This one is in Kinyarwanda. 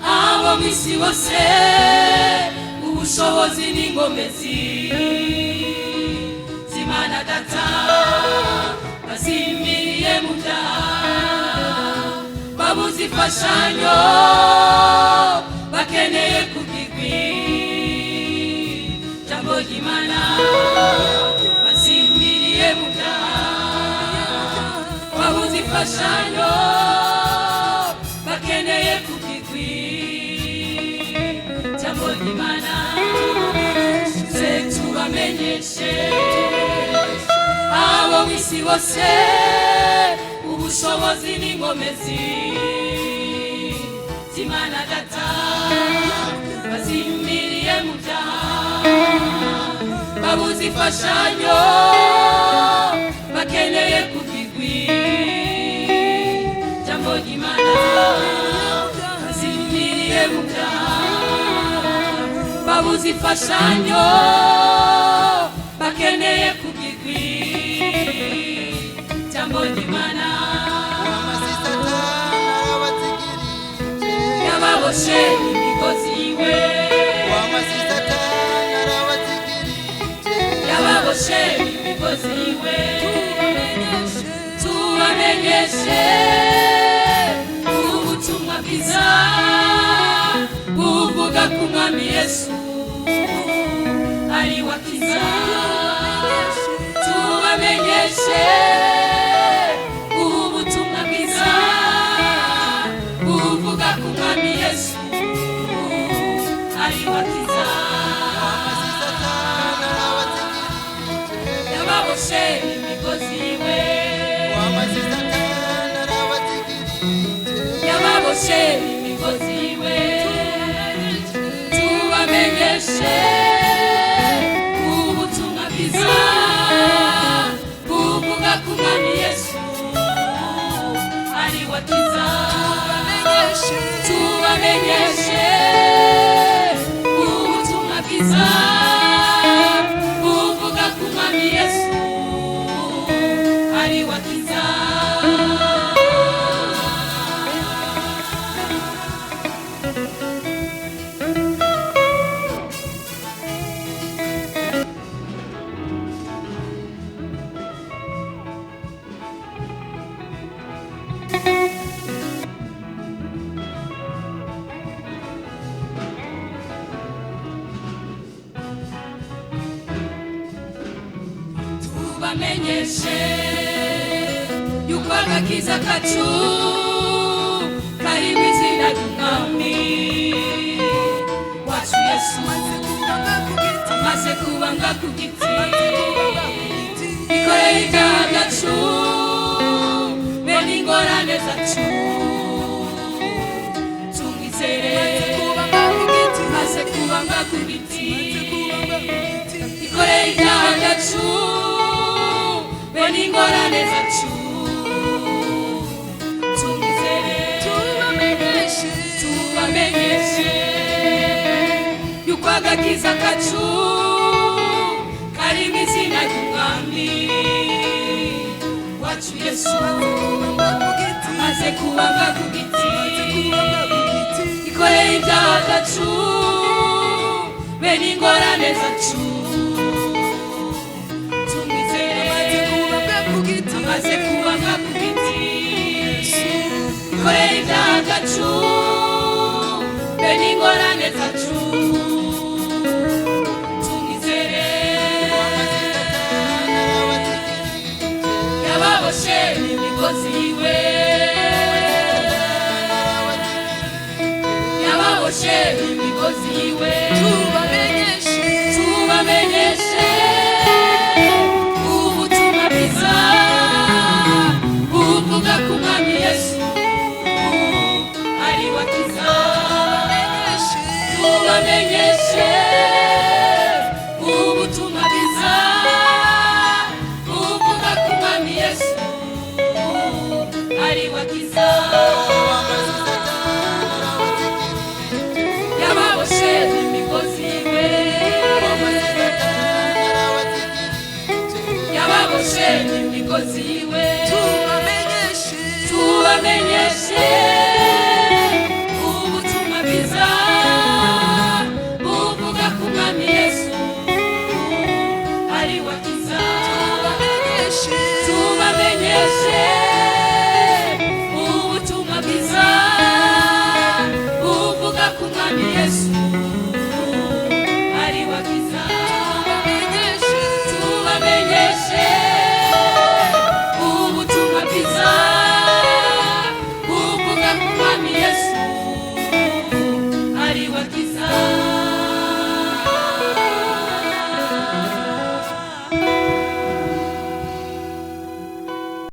abo mwisi wose ubushobozi n'ingomezi z'Imana Data bazimiriye mu byaha babuze imfashanyo bakeneye kubwirwa ijambo ry'Imana bazimiriye mu byaha babuze imfashanyo bakeneye kubwirwa ijambo ry'Imana se tubamenyeshe abo mwisi bose ubushobozi n'ingomezi z'Imana Data bazimiriye mu byaha babuze imfashanyo bakeneye kubwirwa ijambo ry'Imana bazimiriye mu byaha babuze imfashanyo bakeneye kubwirwa ijambo ry'Imana yababoshe imigozi yiwe yababoshe imigozi yiwe tubamenyeshe ubutumwa bwiza buvuga ku Mwami Yesu ari wakiza tubamenyeshe ubutumwa bwiza buvuga ku Mwami Yesu ari wakiza yababoshe imigozi yiwe yababoshe imigozi yiwe tubamenyeshe ubutumwa bwiza buvuga ku Mwami Yesu ari wakiza tubamenyeshe ubutumwa bwiza buvuga ku Mwami Yesu ari wakiza tubamenyeshe yuko agakiza kacu kari mu izina ry'Umwami wacu Yesu amaze kubambwa ku giti ikoreye ibyaha byacu be n'ingorane zacu tumwizere amaze kubambwa ku giti ikoreye ibyaha byacu be n'ingorane zacu tumwizere tubamenyeshe yuko agakiza kacu kari mu izina ry'Umwami wacu Yesu amaze kubambwa ku giti ikoreye ibyaha byacu be n'ingorane zacu amaze kubambwa ku giti ikoreye ibyaha byacu be n'ingorane zacu tumwizere Asifiwe.